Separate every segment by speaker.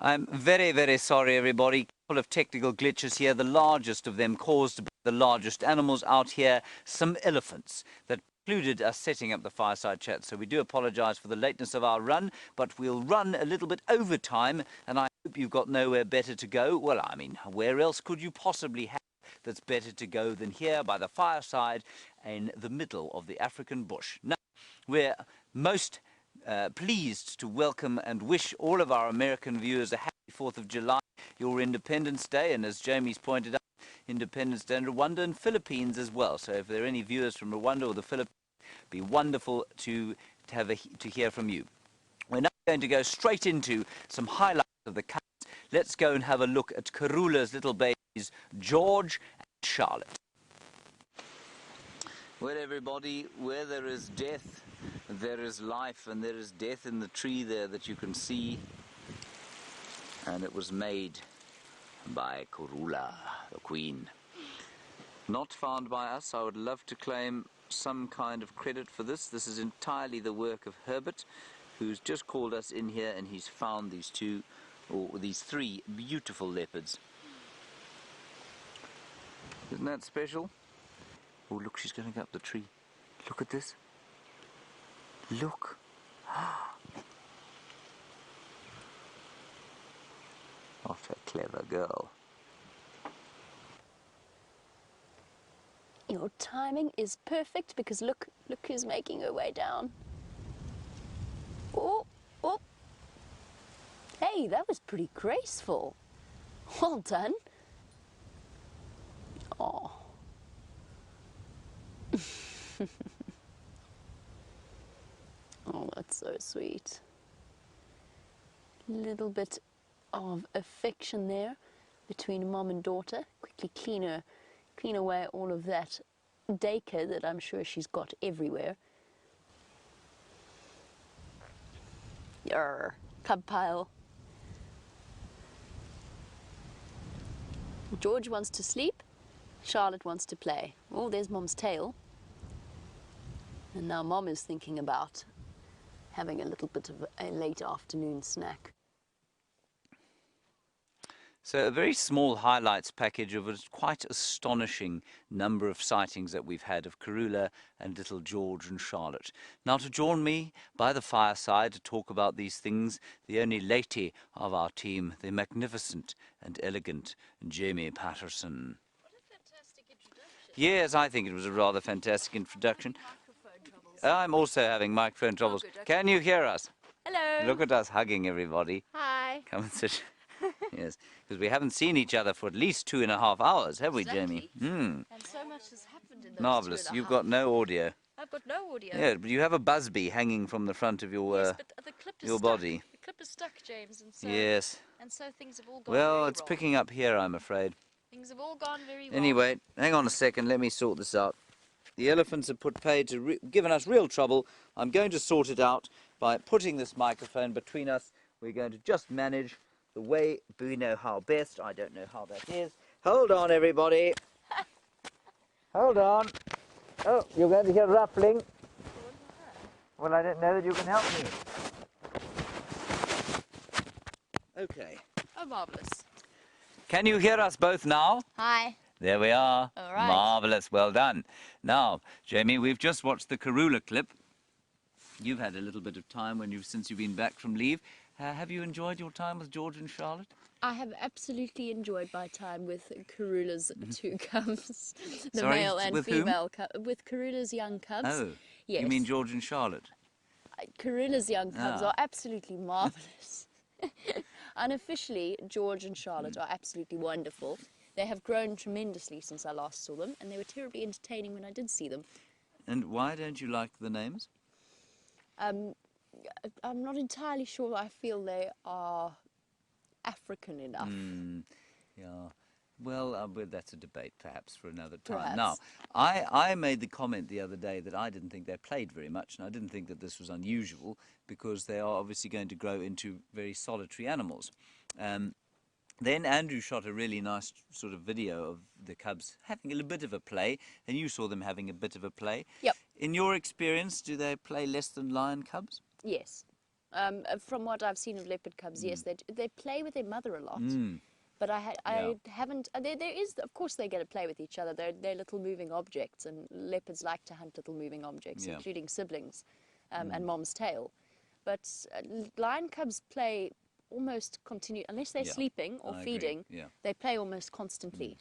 Speaker 1: I'm very, very sorry, everybody. Couple of technical glitches here, the largest of them caused by the largest animals out here, some elephants that precluded us setting up the fireside chat. So we do apologize for the lateness of our run, but we'll run a little bit over time, and I hope you've got nowhere better to go. Well, I mean, where else could you possibly have that's better to go than here by the fireside in the middle of the African bush? Now, we're most pleased to welcome and wish all of our American viewers a happy 4th of July, your Independence Day, and as Jamie's pointed out, Independence Day in Rwanda and Philippines as well. So if there are any viewers from Rwanda or the Philippines, it'd be wonderful to hear from you. We're now going to go straight into some highlights of the cubs. Let's go and have a look at Karula's little babies, George and Charlotte. Well, everybody, where there is death, there is life, and there is death in the tree there that you can see. And it was made by Karula, the queen. Not found by us. I would love to claim some kind of credit for this. This is entirely the work of Herbert, who's just called us in here, and he's found these three beautiful leopards. Isn't that special? Oh, look, she's going to go up the tree. Look at this. Look. What a clever girl.
Speaker 2: Your timing is perfect because look who's making her way down. Oh, oh. Hey, that was pretty graceful. Well done. Oh. Oh, that's so sweet. Little bit of affection there between mom and daughter. Quickly clean away all of that daycare that I'm sure she's got everywhere. Yarr, cub pile. George wants to sleep. Charlotte wants to play. Oh, there's mom's tail. And now mom is thinking about having a little bit of a late afternoon snack.
Speaker 1: So a very small highlights package of a quite astonishing number of sightings that we've had of Karula and little George and Charlotte. Now to join me by the fireside to talk about these things, the only lady of our team, the magnificent and elegant Jamie Patterson.
Speaker 2: What a fantastic introduction.
Speaker 1: Yes, I think it was a rather fantastic introduction. I'm also having microphone troubles.
Speaker 2: Oh, good, okay.
Speaker 1: Can you hear us?
Speaker 2: Hello.
Speaker 1: Look at us hugging everybody.
Speaker 2: Hi.
Speaker 1: Come and sit. Yes, because we haven't seen each other for at least 2.5 hours, have we, Jamie?
Speaker 2: And so much has happened in those
Speaker 1: Marvellous.
Speaker 2: 2.5
Speaker 1: You've got no audio.
Speaker 2: I've got no audio.
Speaker 1: Yeah, but you have a Busby hanging from the front of your
Speaker 2: Yes, but the clip is
Speaker 1: your
Speaker 2: stuck.
Speaker 1: body.
Speaker 2: The clip is stuck, James, and so
Speaker 1: Yes.
Speaker 2: And so things have all gone
Speaker 1: Well,
Speaker 2: very
Speaker 1: it's
Speaker 2: wrong.
Speaker 1: picking up here, I'm afraid.
Speaker 2: Things have all gone very wrong.
Speaker 1: Anyway, hang on a second. Let me sort this out. The elephants have given us real trouble. I'm going to sort it out by putting this microphone between us. We're going to just manage the way we know how best. I don't know how that is. Hold on, everybody. Hold on. Oh, you're going to hear ruffling. Well, I don't know that you can help me. Okay.
Speaker 2: Oh, marvellous.
Speaker 1: Can you hear us both now?
Speaker 2: Hi.
Speaker 1: There we are.
Speaker 2: All right.
Speaker 1: Marvellous. Well done. Now, Jamie, we've just watched the Karula clip. You've had a little bit of time since you've been back from leave. Have you enjoyed your time with George and Charlotte?
Speaker 2: I have absolutely enjoyed my time with Karula's two cubs, the
Speaker 1: Sorry,
Speaker 2: male and
Speaker 1: with
Speaker 2: female with Karula's young cubs.
Speaker 1: Oh,
Speaker 2: yes.
Speaker 1: You mean George and Charlotte?
Speaker 2: Karula's young cubs are absolutely marvellous. Unofficially, George and Charlotte are absolutely wonderful. They have grown tremendously since I last saw them, and they were terribly entertaining when I did see them.
Speaker 1: And why don't you like the names?
Speaker 2: I'm not entirely sure. I feel they are African enough.
Speaker 1: Yeah. Well, that's a debate perhaps for another time.
Speaker 2: Perhaps.
Speaker 1: Now, I made the comment the other day that I didn't think they played very much, and I didn't think that this was unusual because they are obviously going to grow into very solitary animals. Then Andrew shot a really nice sort of video of the cubs having a little bit of a play, and you saw them having a bit of a play.
Speaker 2: Yep.
Speaker 1: In your experience, do they play less than lion cubs?
Speaker 2: Yes. From what I've seen of leopard cubs, yes, they play with their mother a lot. But
Speaker 1: Yeah.
Speaker 2: I haven't. There is, of course, they're going to play with each other. They're little moving objects, and leopards like to hunt little moving objects,
Speaker 1: Yeah.
Speaker 2: including siblings, and mom's tail. But lion cubs play almost continue, unless they're
Speaker 1: Yeah,
Speaker 2: sleeping or
Speaker 1: I agree.
Speaker 2: feeding.
Speaker 1: Yeah.
Speaker 2: They play almost constantly.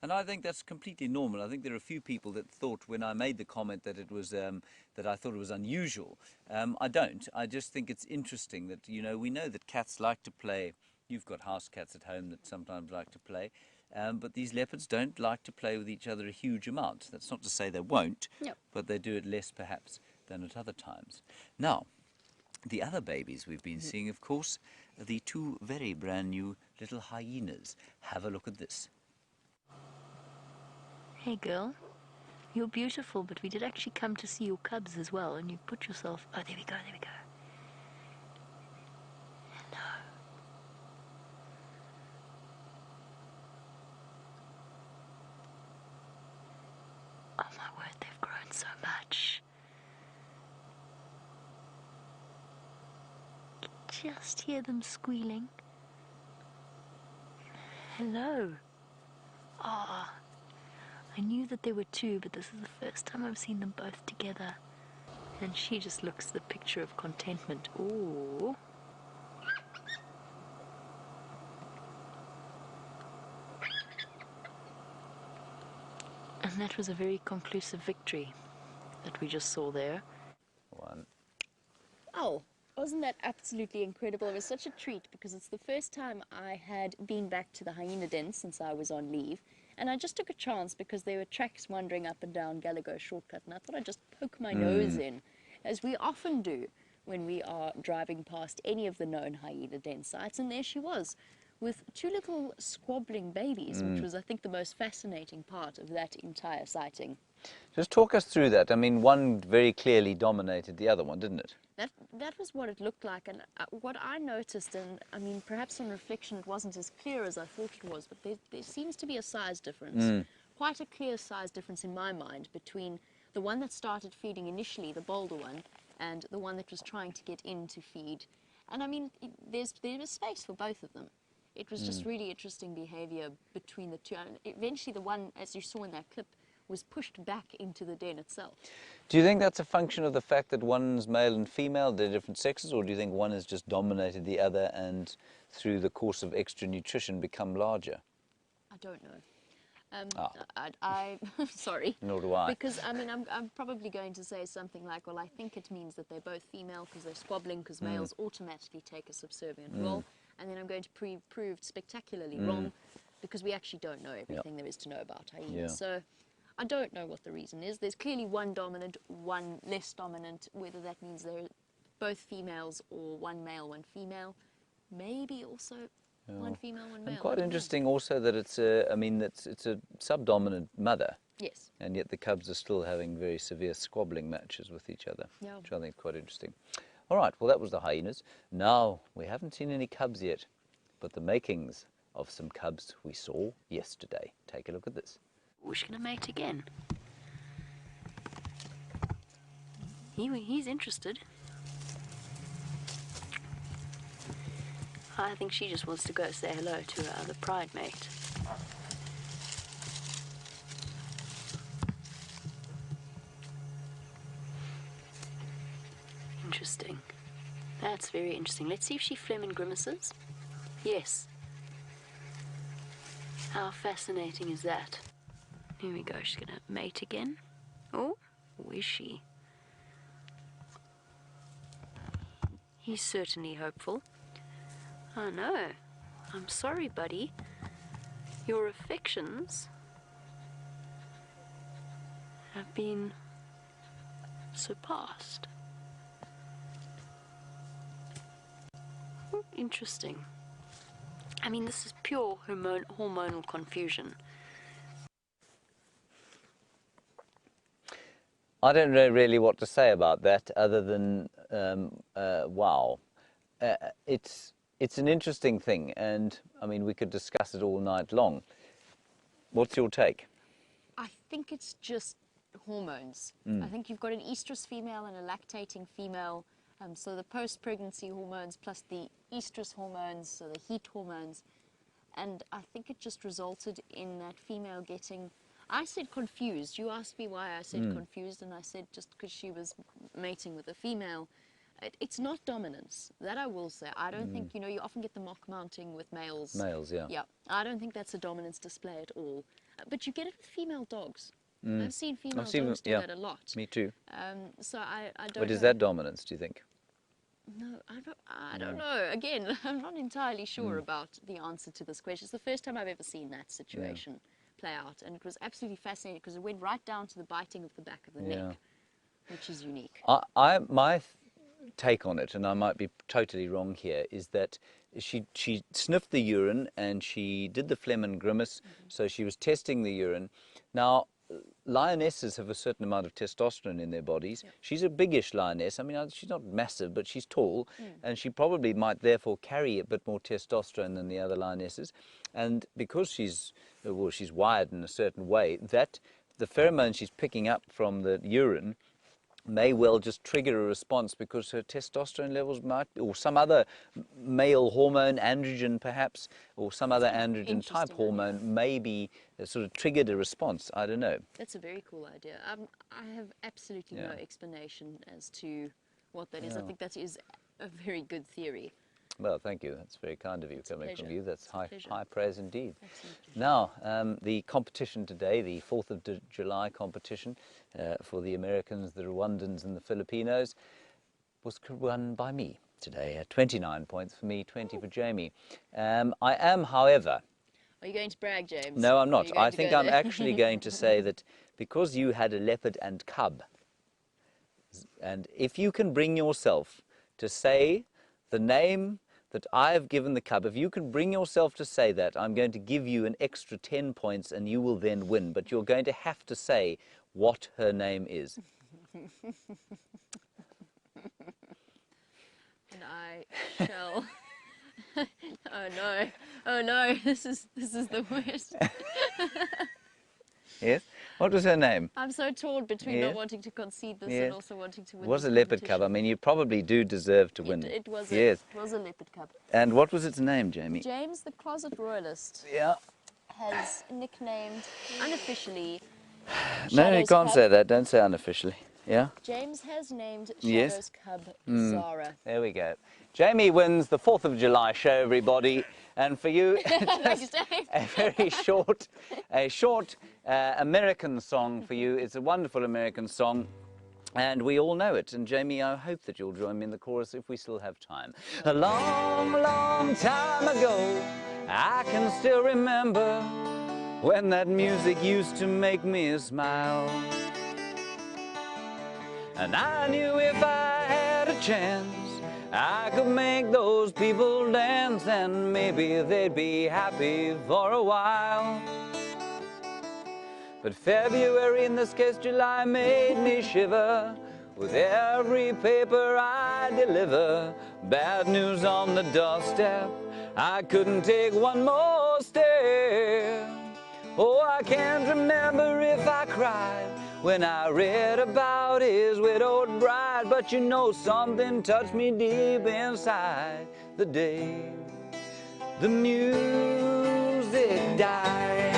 Speaker 1: And I think that's completely normal. I think there are a few people that thought when I made the comment that it was that I thought it was unusual. I don't. I just think it's interesting that, you know, we know that cats like to play. You've got house cats at home that sometimes like to play, but these leopards don't like to play with each other a huge amount. That's not to say they won't,
Speaker 2: Yep.
Speaker 1: but they do it less perhaps than at other times. Now, the other babies we've been seeing, of course, are the two very brand new little hyenas. Have a look at this.
Speaker 3: Hey girl, you're beautiful, but we did actually come to see your cubs as well, and you put yourself... Oh, there we go, there we go. Hello. Oh my word, they've grown so much. Just hear them squealing. Hello. Ah, I knew that there were two, but this is the first time I've seen them both together. And she just looks the picture of contentment. Ooh. And that was a very conclusive victory that we just saw there.
Speaker 1: One.
Speaker 2: Oh, wasn't that absolutely incredible? It was such a treat because it's the first time I had been back to the hyena den since I was on leave. And I just took a chance because there were tracks wandering up and down Gallagher shortcut, and I thought I'd just poke my nose in, as we often do when we are driving past any of the known hyena den sites. And there she was, with two little squabbling babies, which was, I think, the most fascinating part of that entire sighting.
Speaker 1: Just talk us through that. I mean, one very clearly dominated the other one, didn't it?
Speaker 2: That was what it looked like, and what I noticed, and I mean, perhaps on reflection it wasn't as clear as I thought it was, but there seems to be a size difference, quite a clear size difference in my mind between the one that started feeding initially, the bolder one, and the one that was trying to get in to feed. And I mean, there was space for both of them. It was just really interesting behavior between the two. And eventually the one, as you saw in that clip, was pushed back into the den itself.
Speaker 1: Do you think that's a function of the fact that one's male and female, they're different sexes, or do you think one has just dominated the other and through the course of extra nutrition become larger?
Speaker 2: I don't know. I sorry.
Speaker 1: Nor do I.
Speaker 2: Because, I mean, I'm probably going to say something like, well, I think it means that they're both female because they're squabbling, because males automatically take a subservient role. And then I'm going to prove spectacularly wrong because we actually don't know everything there is to know about hyenas.
Speaker 1: Yeah.
Speaker 2: So I don't know what the reason is. There's clearly one dominant, one less dominant, whether that means they're both females or one male, one female. Maybe also one female, one male.
Speaker 1: And quite interesting also that it's a, I mean, it's a subdominant mother.
Speaker 2: Yes.
Speaker 1: And yet the cubs are still having very severe squabbling matches with each other,
Speaker 2: Yeah.
Speaker 1: which I think is quite interesting. All right, well, that was the hyenas. Now, we haven't seen any cubs yet, but the makings of some cubs we saw yesterday. Take a look at this.
Speaker 3: We're going to mate again. He's interested. I think she just wants to go say hello to her other pride mate. Interesting. That's very interesting. Let's see if she phlegm and grimaces. Yes. How fascinating is that? Here we go. She's going to mate again. Oh, or is she? He's certainly hopeful. Oh no. I'm sorry, buddy. Your affections have been surpassed. Interesting. I mean, this is pure hormonal confusion.
Speaker 1: I don't know really what to say about that other than, wow. It's an interesting thing, and I mean, we could discuss it all night long. What's your take?
Speaker 2: I think it's just hormones. I think you've got an estrus female and a lactating female, So the post-pregnancy hormones plus the estrus hormones, so the heat hormones. And I think it just resulted in that female getting, I said confused. You asked me why I said confused, and I said just because she was mating with a female. It's not dominance, that I will say. I don't think, you know, you often get the mock mounting with males.
Speaker 1: Males, yeah.
Speaker 2: Yeah, I don't think that's a dominance display at all. But you get it with female dogs. I've seen female dogs do that a lot.
Speaker 1: Me too.
Speaker 2: So I don't
Speaker 1: But is
Speaker 2: know.
Speaker 1: that dominance, do you think?
Speaker 2: No, I don't know. Again, I'm not entirely sure about the answer to this question. It's the first time I've ever seen that situation play out. And it was absolutely fascinating because it went right down to the biting of the back of the neck, which is unique.
Speaker 1: My take on it, and I might be totally wrong here, is that she sniffed the urine and she did the phlegm and grimace, so she was testing the urine. Now, lionesses have a certain amount of testosterone in their bodies. She's a biggish lioness. I mean, she's not massive, but she's tall, and she probably might therefore carry a bit more testosterone than the other lionesses. And because she's wired in a certain way, that the pheromone she's picking up from the urine may well just trigger a response because her testosterone levels might, or some other male hormone, androgen perhaps, or some other androgen type hormone may be sort of triggered a response. I don't know.
Speaker 2: That's a very cool idea. I have absolutely no explanation as to what that is. I think that is a very good theory.
Speaker 1: Well, thank you. That's very kind of you coming from you. That's high praise indeed.
Speaker 2: Absolutely.
Speaker 1: Now, the competition today, the 4th of July competition for the Americans, the Rwandans and the Filipinos, was won by me today. 29 points for me, 20 for Jamie. I am, however...
Speaker 2: Are you going to brag, James?
Speaker 1: No, I'm not. I think I'm actually going to say that because you had a leopard and cub, and if you can bring yourself to say the name that I have given the cub, if you can bring yourself to say that, I'm going to give you an extra 10 points and you will then win. But you're going to have to say what her name is.
Speaker 2: And I shall... Oh no, this is the worst.
Speaker 1: Yes? What was her name?
Speaker 2: I'm so torn between not wanting to concede this and also wanting to win.
Speaker 1: It was a leopard cub. I mean, you probably do deserve to win.
Speaker 2: It was
Speaker 1: yes.
Speaker 2: It was a leopard cub.
Speaker 1: And what was its name, Jamie?
Speaker 2: James, the Closet Royalist, has nicknamed unofficially
Speaker 1: No, you can't
Speaker 2: cub.
Speaker 1: say that. Don't say unofficially. Yeah?
Speaker 2: James has named Shadow's cub Zara.
Speaker 1: There we go. Jamie wins the 4th of July show, everybody. And for you, just a very short American song for you. It's a wonderful American song. And we all know it. And Jamie, I hope that you'll join me in the chorus if we still have time. A long, long time ago, I can still remember when that music used to make me smile. And I knew if I had a chance, I could make those people dance, and maybe they'd be happy for a while. But February, in this case July, made me shiver with every paper I deliver. Bad news on the doorstep, I couldn't take one more step. Oh, I can't remember if I cried when I read about his widowed bride, but you know something touched me deep inside the day the music died.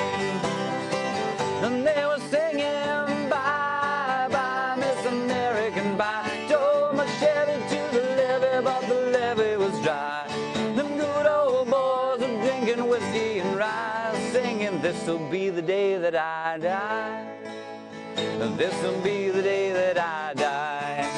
Speaker 1: And they were singing, bye, bye, Miss American, bye. Told my Chevy to the levee, but the levee was dry. Them good old boys are drinking whiskey and rye, singing, this'll be the day that I die. This'll be the day that I die.